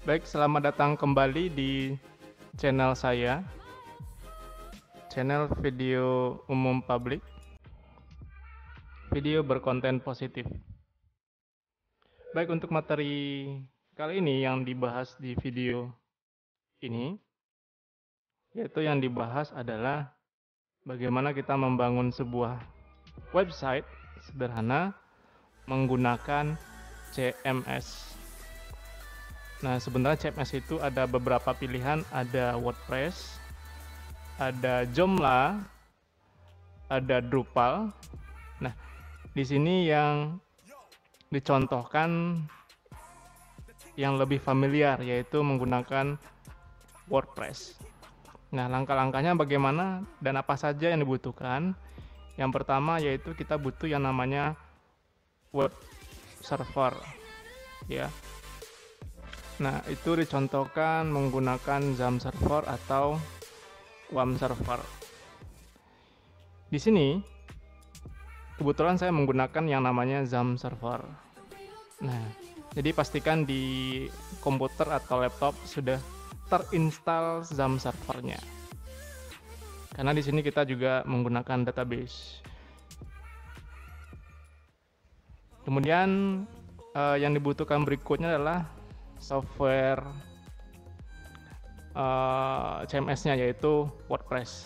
Baik, selamat datang kembali di channel saya, channel video umum publik, video berkonten positif. Baik, untuk materi kali ini yang dibahas di video ini, yaitu yang dibahas adalah bagaimana kita membangun sebuah website sederhana menggunakan CMS. Nah, sebenarnya CMS itu ada beberapa pilihan, ada WordPress, ada Joomla, ada Drupal. Nah, di sini yang dicontohkan yang lebih familiar yaitu menggunakan WordPress. Nah, langkah-langkahnya bagaimana dan apa saja yang dibutuhkan? Yang pertama yaitu kita butuh yang namanya web server, ya. Nah, itu dicontohkan menggunakan XAMPP server atau WAMP server. Di sini kebetulan saya menggunakan yang namanya XAMPP server. Nah, jadi pastikan di komputer atau laptop sudah terinstall XAMPP servernya. Karena di sini kita juga menggunakan database. Kemudian yang dibutuhkan berikutnya adalah software CMS-nya yaitu WordPress.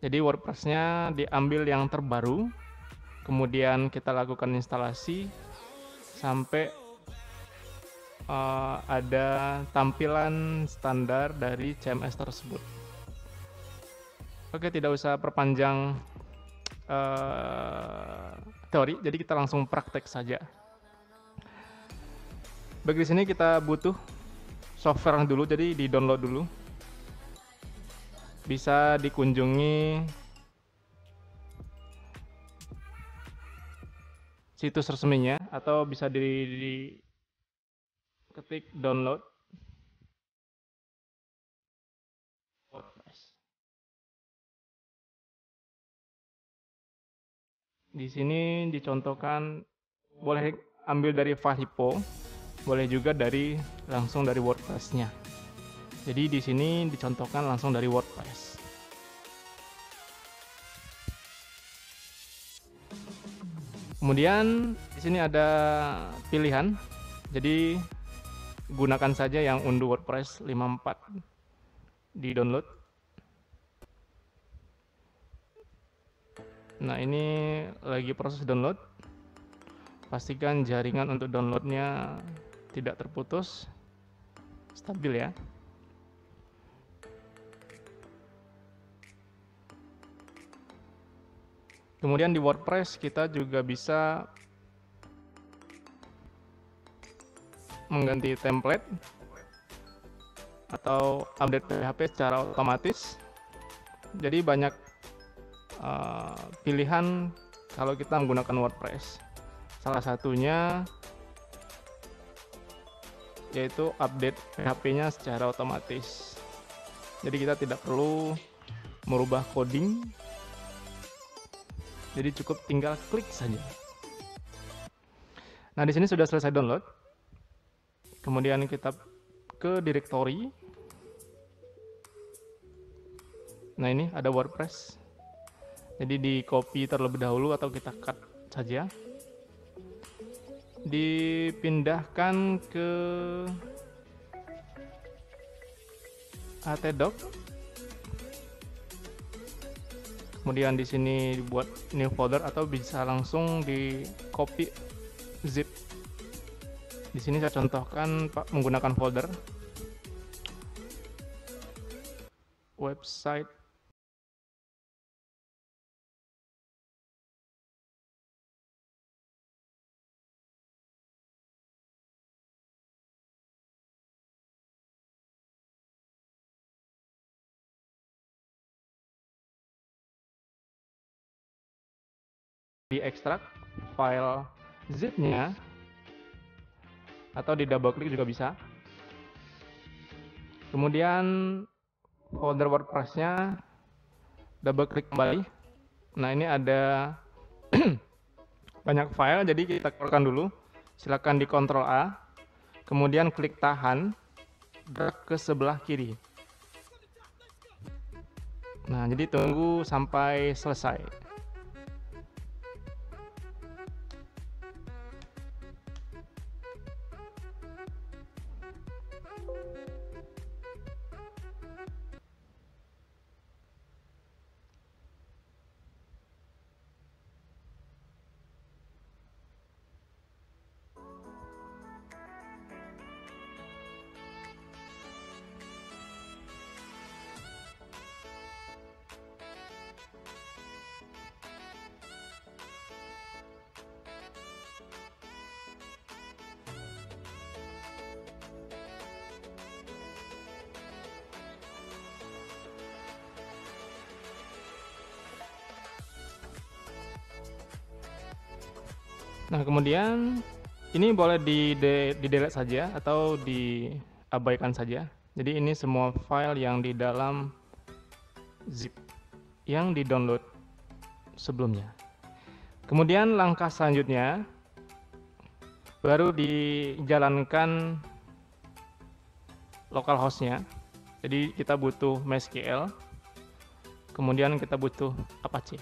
Jadi WordPress-nya diambil yang terbaru, kemudian kita lakukan instalasi sampai ada tampilan standar dari CMS tersebut. Oke, tidak usah perpanjang teori, jadi kita langsung praktek saja. Bagi sini kita butuh software dulu, jadi di-download dulu. Bisa dikunjungi situs resminya atau bisa ketik download WordPress. Di sini dicontohkan boleh ambil dari file HIPPO, boleh juga langsung dari WordPress-nya. Jadi di sini dicontohkan langsung dari WordPress. Kemudian di sini ada pilihan. Jadi gunakan saja yang unduh WordPress 54 di download. Nah, ini lagi proses download. Pastikan jaringan untuk downloadnya tidak terputus, stabil ya. Kemudian di WordPress kita juga bisa mengganti template atau update PHP secara otomatis. Jadi banyak pilihan kalau kita menggunakan WordPress. Salah satunya yaitu update PHP-nya secara otomatis. Jadi kita tidak perlu merubah coding. Jadi cukup tinggal klik saja. Nah, di sini sudah selesai download. Kemudian kita ke directory. Nah, ini ada WordPress. Jadi di copy terlebih dahulu atau kita cut saja. Dipindahkan ke htdoc. Kemudian di sini dibuat new folder atau bisa langsung di copy zip. Di sini saya contohkan menggunakan folder website diekstrak file zip-nya atau di double klik juga bisa. Kemudian folder WordPress-nya double klik kembali. Nah, ini ada banyak file, jadi kita keluarkan dulu. Silakan di Ctrl A, kemudian klik tahan. drag ke sebelah kiri. Nah, jadi tunggu sampai selesai. Nah, kemudian ini boleh di-delete saja atau diabaikan saja. Jadi ini semua file yang di dalam zip yang di-download sebelumnya. Kemudian langkah selanjutnya baru dijalankan localhost-nya. Jadi kita butuh MySQL, kemudian kita butuh Apache.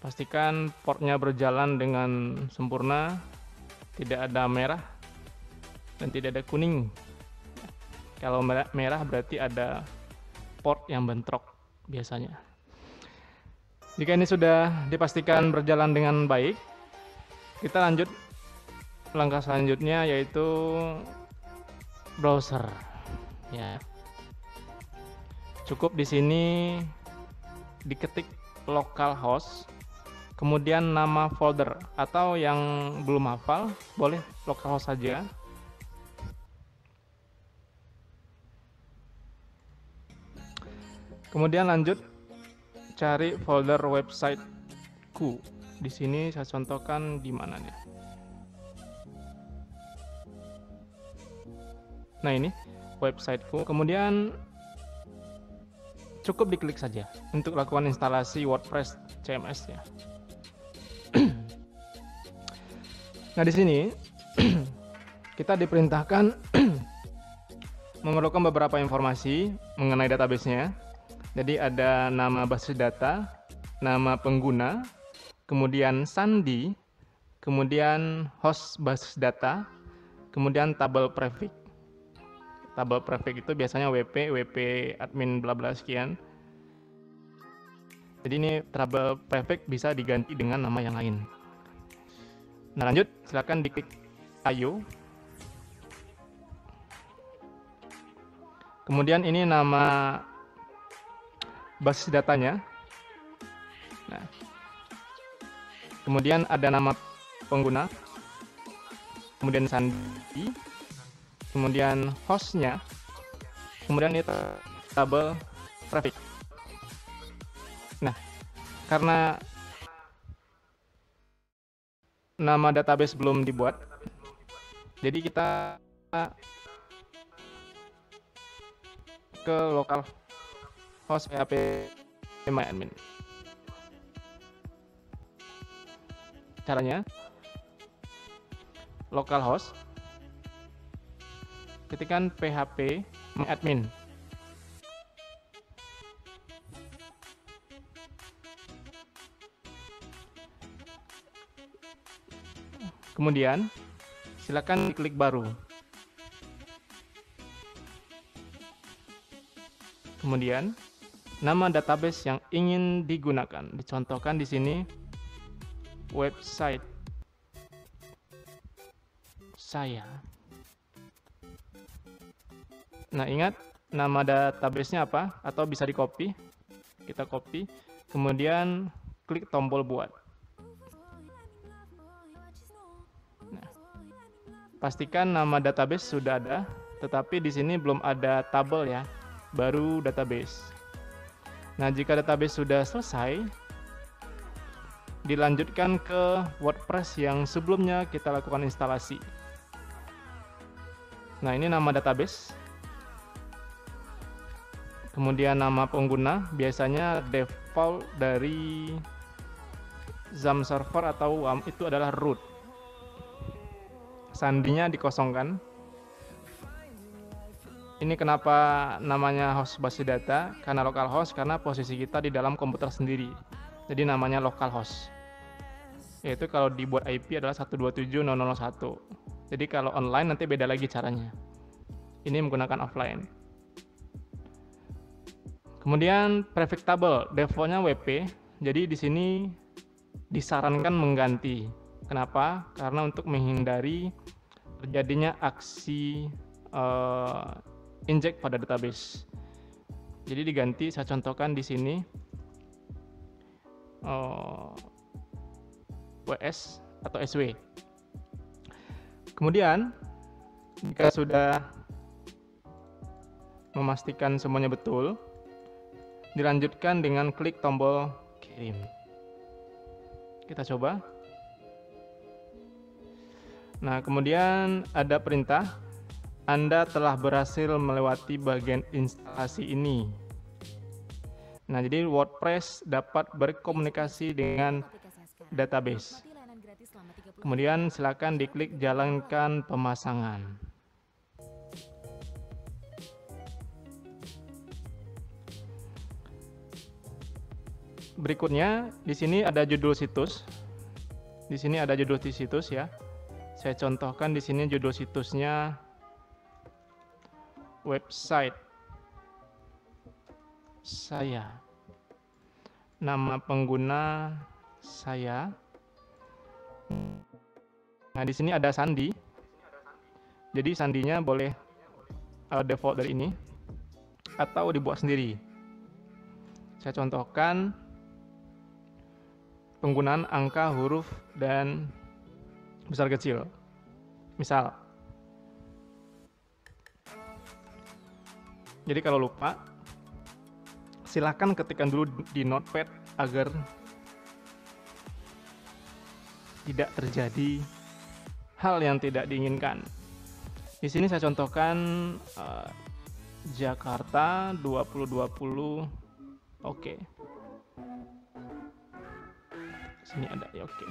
Pastikan portnya berjalan dengan sempurna, tidak ada merah dan tidak ada kuning. Kalau merah berarti ada port yang bentrok biasanya. Jika ini sudah dipastikan berjalan dengan baik, kita lanjut langkah selanjutnya, yaitu browser. Ya, cukup di sini diketik localhost, kemudian nama folder, atau yang belum hafal boleh localhost saja. Kemudian lanjut cari folder websiteku. Di sini saya contohkan di mana nih. Nah, ini websiteku. Kemudian cukup diklik saja untuk lakukan instalasi WordPress CMS ya. Nah, di sini kita diperintahkan memerlukan beberapa informasi mengenai database-nya. Jadi ada nama basis data, nama pengguna, kemudian sandi, kemudian host basis data, kemudian tabel prefix. Tabel prefix itu biasanya WP admin bla bla sekian. Jadi ini tabel prefix bisa diganti dengan nama yang lain. Nah, lanjut, silakan diklik ayo. Kemudian ini nama basis datanya. Nah, kemudian ada nama pengguna, kemudian sandi, kemudian hostnya, kemudian itu tabel prefix. Nah, karena nama database belum dibuat, jadi kita ke lokal host PHP MyAdmin. Caranya, localhost, ketikkan PHP MyAdmin. Kemudian silakan klik baru. Kemudian nama database yang ingin digunakan dicontohkan di sini website saya. Nah, ingat nama database-nya apa, atau bisa di copy. Kita copy, kemudian klik tombol buat. Pastikan nama database sudah ada, tetapi di sini belum ada tabel ya, baru database. Nah, jika database sudah selesai, dilanjutkan ke WordPress yang sebelumnya kita lakukan instalasi. Nah, ini nama database. Kemudian nama pengguna, biasanya default dari XAMPP server atau WAMP itu adalah root. Sandinya dikosongkan. Ini kenapa namanya host basis data? Karena localhost, karena posisi kita di dalam komputer sendiri. Jadi namanya localhost. Yaitu kalau dibuat IP adalah 127.0.0.1. Jadi kalau online nanti beda lagi caranya. Ini menggunakan offline. Kemudian prefix table, defaultnya WP. Jadi di sini disarankan mengganti. Kenapa? Karena untuk menghindari terjadinya aksi inject pada database. Jadi diganti, saya contohkan di sini WS atau SW. Kemudian jika sudah memastikan semuanya betul, dilanjutkan dengan klik tombol kirim. Kita coba. Nah, kemudian ada perintah, Anda telah berhasil melewati bagian instalasi ini. Nah, jadi WordPress dapat berkomunikasi dengan database. Kemudian silakan diklik jalankan pemasangan. Berikutnya, di sini ada judul situs. Di sini ada judul situs ya. Saya contohkan di sini judul situsnya website saya. Nama pengguna saya. Nah, di sini ada sandi. Jadi sandinya boleh default dari ini atau dibuat sendiri. Saya contohkan penggunaan angka, huruf, dan besar kecil. Misal, jadi kalau lupa, silakan ketikkan dulu di notepad agar tidak terjadi hal yang tidak diinginkan. Di sini saya contohkan Jakarta 2020. Oke. Sini ada ya, oke.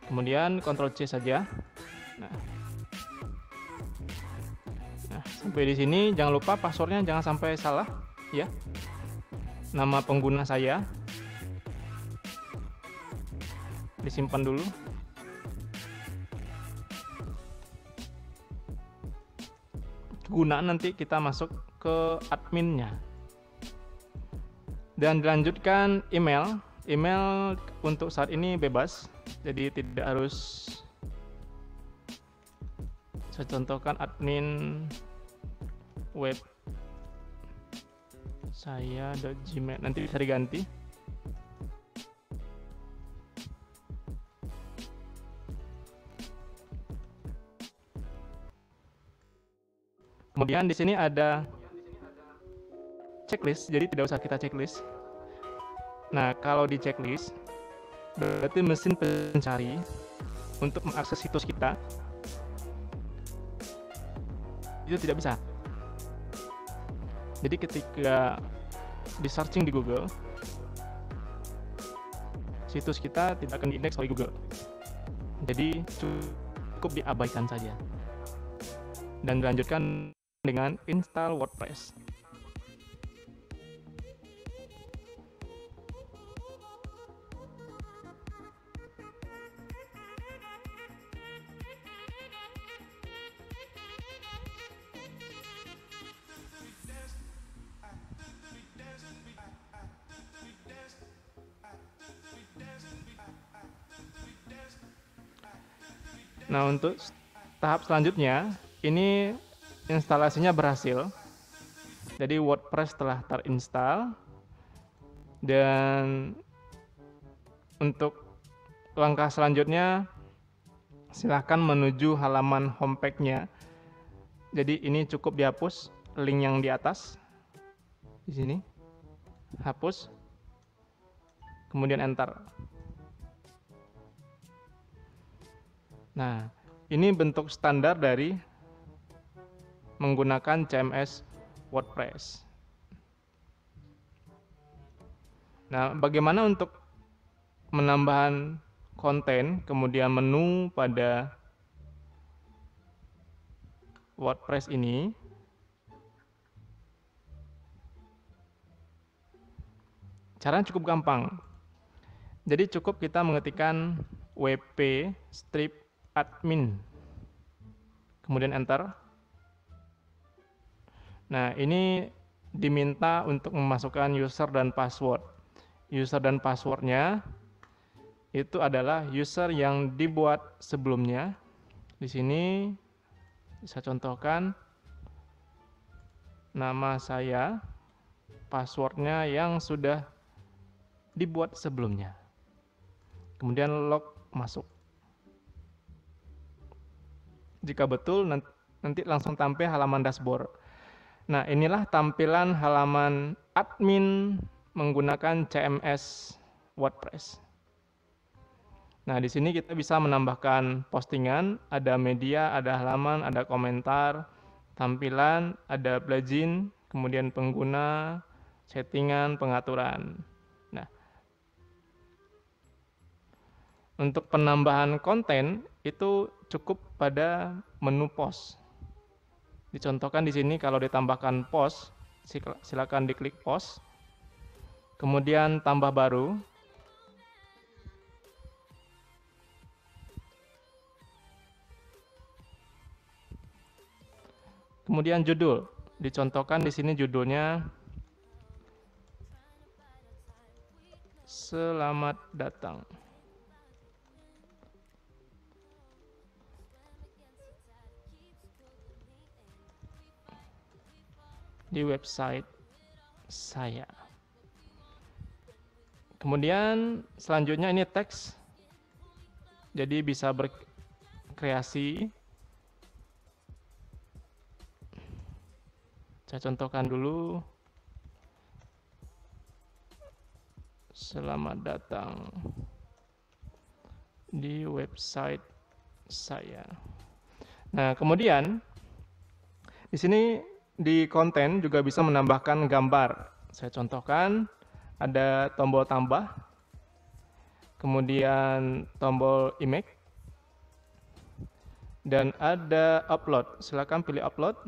Kemudian Ctrl C saja. Nah, sampai di sini jangan lupa passwordnya jangan sampai salah ya. Nama pengguna saya disimpan dulu. Kegunaan nanti kita masuk ke adminnya. Dan dilanjutkan email. Email untuk saat ini bebas, jadi tidak harus. Saya contohkan admin web saya.gmail, nanti bisa diganti. Kemudian di sini ada checklist, jadi tidak usah kita checklist. Nah, kalau di checklist, berarti mesin pencari untuk mengakses situs kita itu tidak bisa. Jadi ketika di searching di Google, situs kita tidak akan diindeks oleh Google. Jadi cukup diabaikan saja. Dan dilanjutkan dengan install WordPress. Nah, untuk tahap selanjutnya, ini instalasinya berhasil. Jadi WordPress telah terinstall. Dan untuk langkah selanjutnya, silahkan menuju halaman homepage-nya. Jadi ini cukup dihapus link yang di atas. Di sini. Hapus. Kemudian enter. Nah, ini bentuk standar dari menggunakan CMS WordPress. Nah, bagaimana untuk menambahkan konten, kemudian menu pada WordPress ini, caranya cukup gampang. Jadi cukup kita mengetikkan wp strip admin, kemudian enter. Nah, ini diminta untuk memasukkan user dan password. User dan passwordnya itu adalah user yang dibuat sebelumnya. Di sini saya contohkan nama saya, passwordnya yang sudah dibuat sebelumnya. Kemudian log masuk. Jika betul, nanti langsung tampil halaman dashboard. Nah, inilah tampilan halaman admin menggunakan CMS WordPress. Nah, di sini kita bisa menambahkan postingan, ada media, ada halaman, ada komentar, tampilan, ada plugin, kemudian pengguna, settingan, pengaturan. Nah, untuk penambahan konten itu cukup pada menu post. Dicontohkan di sini kalau ditambahkan post, silakan diklik post. Kemudian tambah baru. Kemudian judul. Dicontohkan di sini judulnya Selamat datang. Di website saya. Kemudian selanjutnya ini teks. Jadi bisa berkreasi. Saya contohkan dulu. Selamat datang di website saya. Nah, kemudian di sini di konten juga bisa menambahkan gambar. Saya contohkan, ada tombol tambah, kemudian tombol image, dan ada upload. Silakan pilih upload.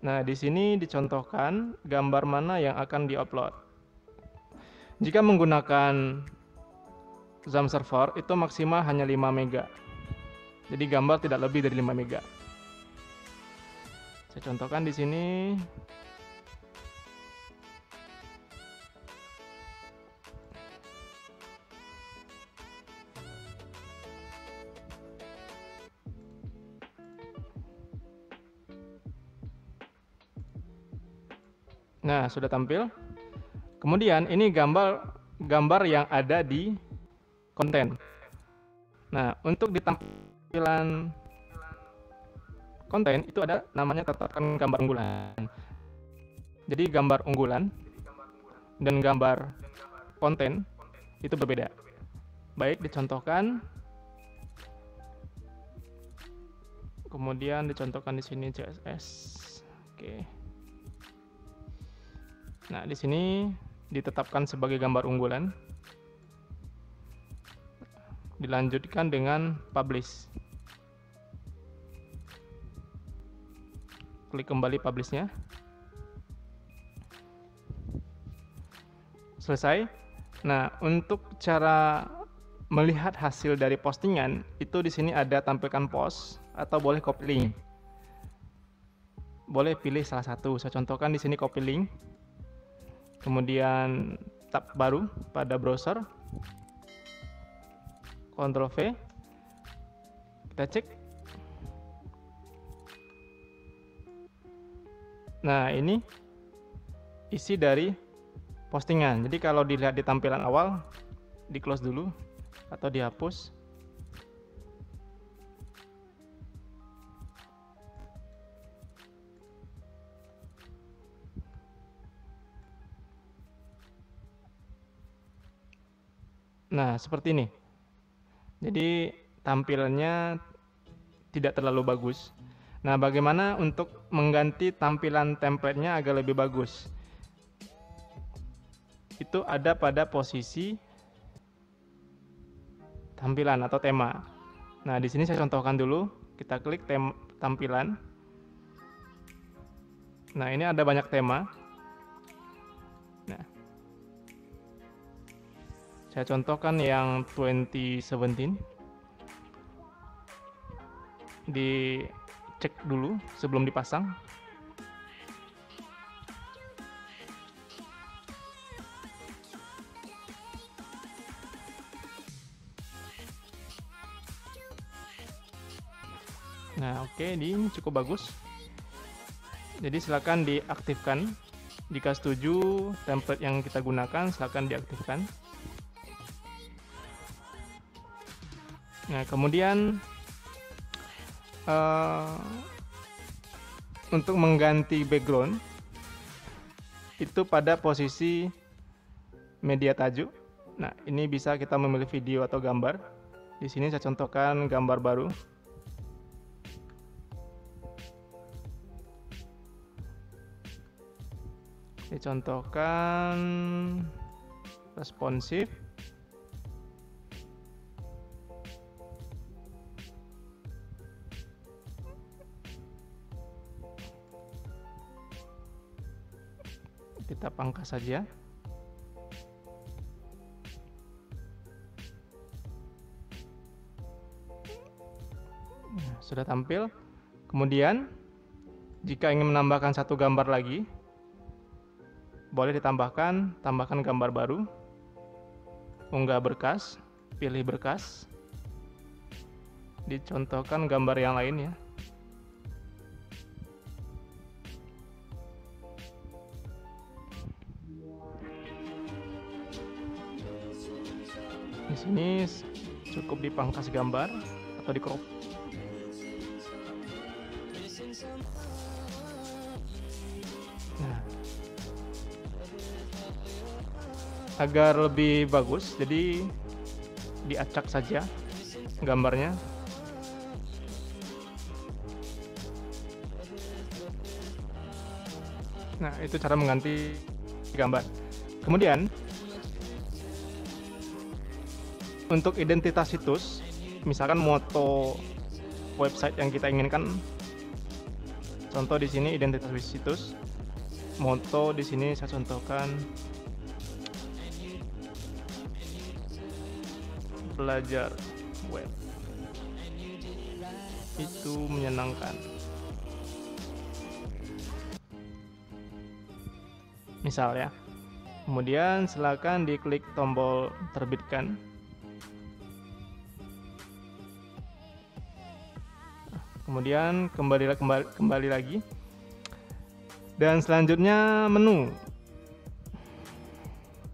Nah, di sini dicontohkan gambar mana yang akan diupload. Jika menggunakan Zoom server, itu maksimal hanya 5 MB. Jadi gambar tidak lebih dari 5 MB. Saya contohkan di sini. Nah, sudah tampil. Kemudian ini gambar yang ada di konten. Nah, untuk di tampilan konten itu ada namanya tetapkan gambar unggulan. Jadi gambar unggulan dan gambar konten itu berbeda. Baik, dicontohkan. Kemudian dicontohkan di sini CSS. Oke. Nah, di sini ditetapkan sebagai gambar unggulan. Dilanjutkan dengan publish. Klik kembali publish-nya. Selesai. Nah, untuk cara melihat hasil dari postingan itu di sini ada tampilkan post atau boleh copy link. Boleh pilih salah satu. Saya contohkan di sini copy link. Kemudian tab baru pada browser. Ctrl V. Kita cek. Nah, ini isi dari postingan. Jadi kalau dilihat di tampilan awal, di close dulu atau dihapus. Nah, seperti ini. Jadi tampilannya tidak terlalu bagus. Nah, bagaimana untuk mengganti tampilan template-nya agar lebih bagus? itu ada pada posisi tampilan atau tema. Nah, di sini saya contohkan dulu. Kita klik tampilan. Nah, ini ada banyak tema. Nah, saya contohkan yang 2017. Dicek dulu sebelum dipasang. Nah, oke, ini cukup bagus. Jadi silakan diaktifkan. Jika setuju template yang kita gunakan, silakan diaktifkan. Nah, kemudian untuk mengganti background itu pada posisi media tajuk. Nah, ini bisa kita memilih video atau gambar. Di sini saya contohkan gambar baru. Dicontohkan responsif. Kita pangkas saja. Nah, sudah tampil. Kemudian jika ingin menambahkan satu gambar lagi, boleh tambahkan gambar baru, unggah berkas, pilih berkas, dicontohkan gambar yang lain ya. Di sini cukup dipangkas gambar atau di crop. Nah, agar lebih bagus, jadi diacak saja gambarnya. Nah, itu cara mengganti gambar. Kemudian untuk identitas situs, misalkan moto website yang kita inginkan. Contoh di sini identitas situs. Moto di sini saya contohkan belajar web. Itu menyenangkan. Misal ya. Kemudian silakan diklik tombol terbitkan. Kemudian kembali lagi. Dan selanjutnya menu.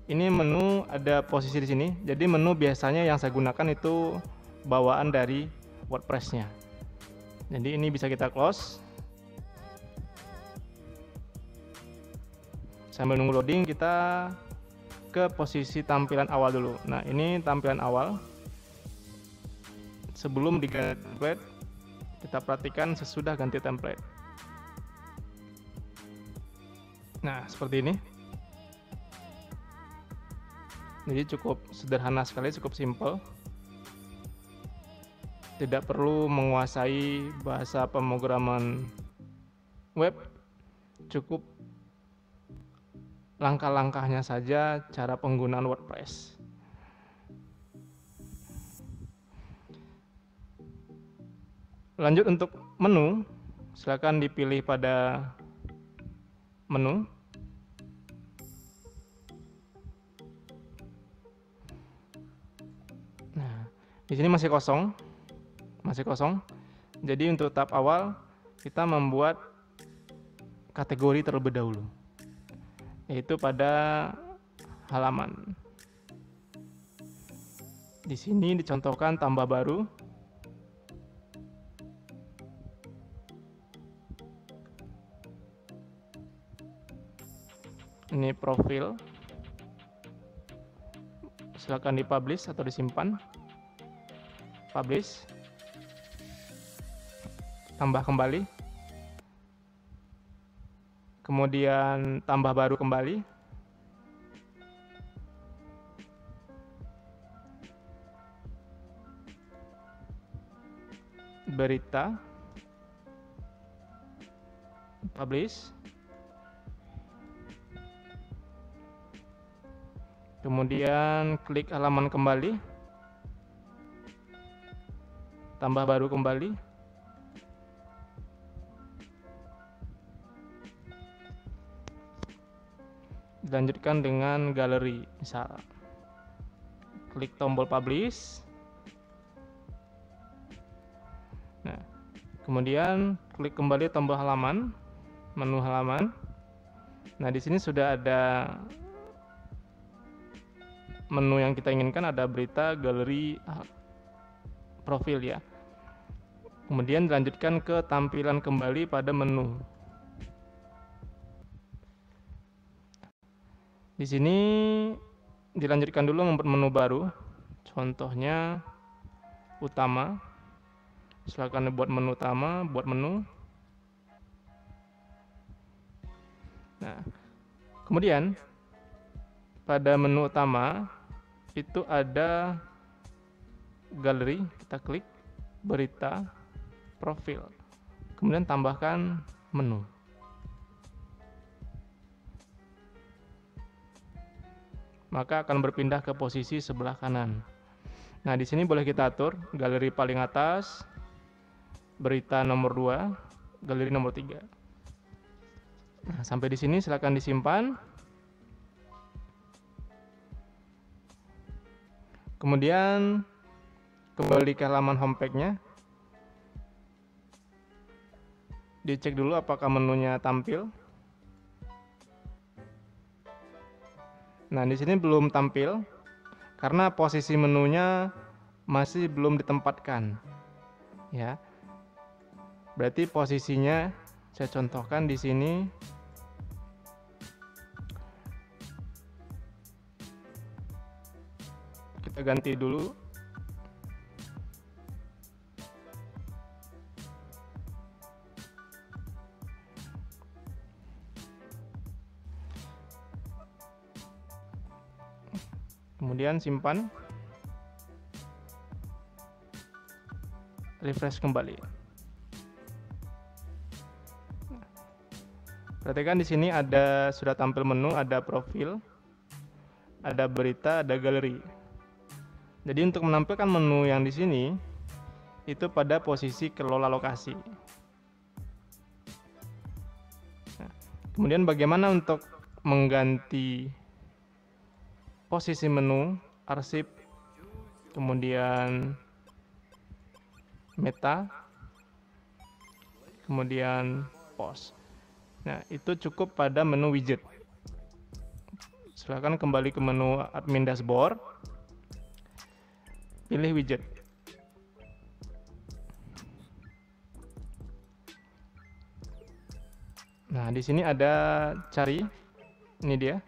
Ini menu ada posisi di sini. Jadi menu biasanya yang saya gunakan itu bawaan dari WordPress-nya. Jadi ini bisa kita close. Sambil nunggu loading, kita ke posisi tampilan awal dulu. Nah, ini tampilan awal. Sebelum diganti template, kita perhatikan sesudah ganti template. Nah, seperti ini. Jadi cukup sederhana sekali, cukup simple. Tidak perlu menguasai bahasa pemrograman web. Cukup langkah-langkahnya saja cara penggunaan WordPress. Lanjut untuk menu, silakan dipilih pada menu. Nah, di sini masih kosong. Jadi untuk tahap awal kita membuat kategori terlebih dahulu, yaitu pada halaman. Di sini dicontohkan tambah baru. Ini profil. Silakan dipublish atau disimpan. Publish. Tambah kembali. Kemudian tambah baru kembali. berita, publish, kemudian klik halaman kembali, tambah baru kembali, dilanjutkan dengan galeri, misal klik tombol publish. Nah, kemudian klik kembali tombol halaman, menu halaman. Nah, di sini sudah ada menu yang kita inginkan, ada berita, galeri, profil ya. Kemudian dilanjutkan ke tampilan kembali pada menu. Di sini dilanjutkan dulu membuat menu baru. Contohnya utama. Silakan buat menu utama, buat menu. Nah, kemudian pada menu utama itu ada galeri, kita klik berita, profil, kemudian tambahkan menu. Maka akan berpindah ke posisi sebelah kanan. Nah, di sini boleh kita atur galeri paling atas, berita nomor 2, galeri nomor 3. Nah, sampai di sini silakan disimpan. Kemudian kembali ke halaman homepage-nya. Dicek dulu apakah menunya tampil. Nah, di sini belum tampil karena posisi menunya masih belum ditempatkan. Ya. Berarti posisinya saya contohkan di sini. Kita ganti dulu. Kemudian simpan. Refresh kembali. Perhatikan di sini sudah tampil menu, ada profil, ada berita, ada galeri. Jadi untuk menampilkan menu yang di sini itu pada posisi kelola lokasi. Nah, kemudian bagaimana untuk mengganti posisi menu, arsip, kemudian meta, kemudian post. Nah, itu cukup pada menu widget. Silakan kembali ke menu admin dashboard. Pilih widget. Nah, di sini ada cari. Ini dia.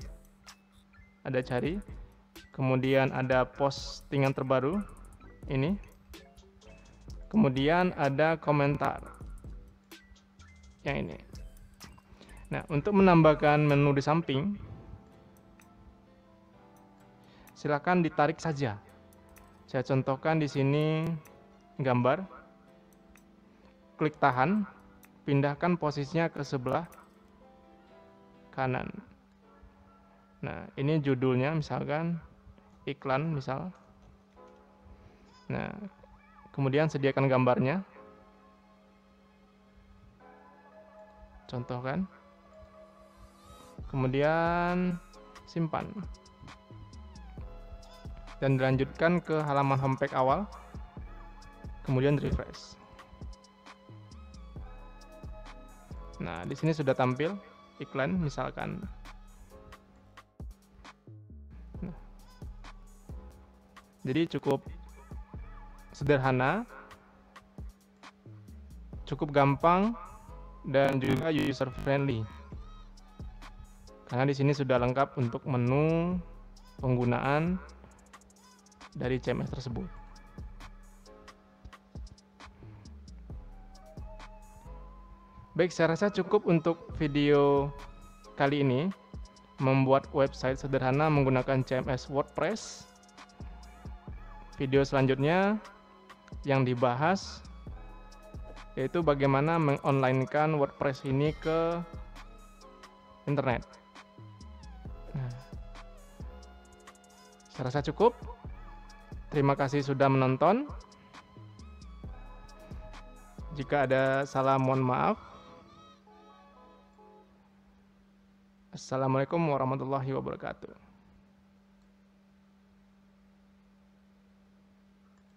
Ada cari. Kemudian ada postingan terbaru. Ini. Kemudian ada komentar. Yang ini. Nah, untuk menambahkan menu di samping, silakan ditarik saja. Saya contohkan di sini gambar. Klik tahan, pindahkan posisinya ke sebelah kanan. Nah, ini judulnya misalkan iklan misal. Nah, kemudian sediakan gambarnya. Contohkan. Kemudian simpan. Dan dilanjutkan ke halaman homepage awal. Kemudian refresh. Nah, di sini sudah tampil iklan misalkan. Nah, jadi cukup sederhana, cukup gampang, dan juga user friendly. Karena di sini sudah lengkap untuk menu penggunaan dari CMS tersebut. Baik, saya rasa cukup untuk video kali ini. Membuat website sederhana menggunakan CMS WordPress. Video selanjutnya yang dibahas yaitu bagaimana mengonlinekan WordPress ini ke internet. Nah, saya rasa cukup. Terima kasih sudah menonton. Jika ada salah, mohon maaf. Assalamualaikum warahmatullahi wabarakatuh.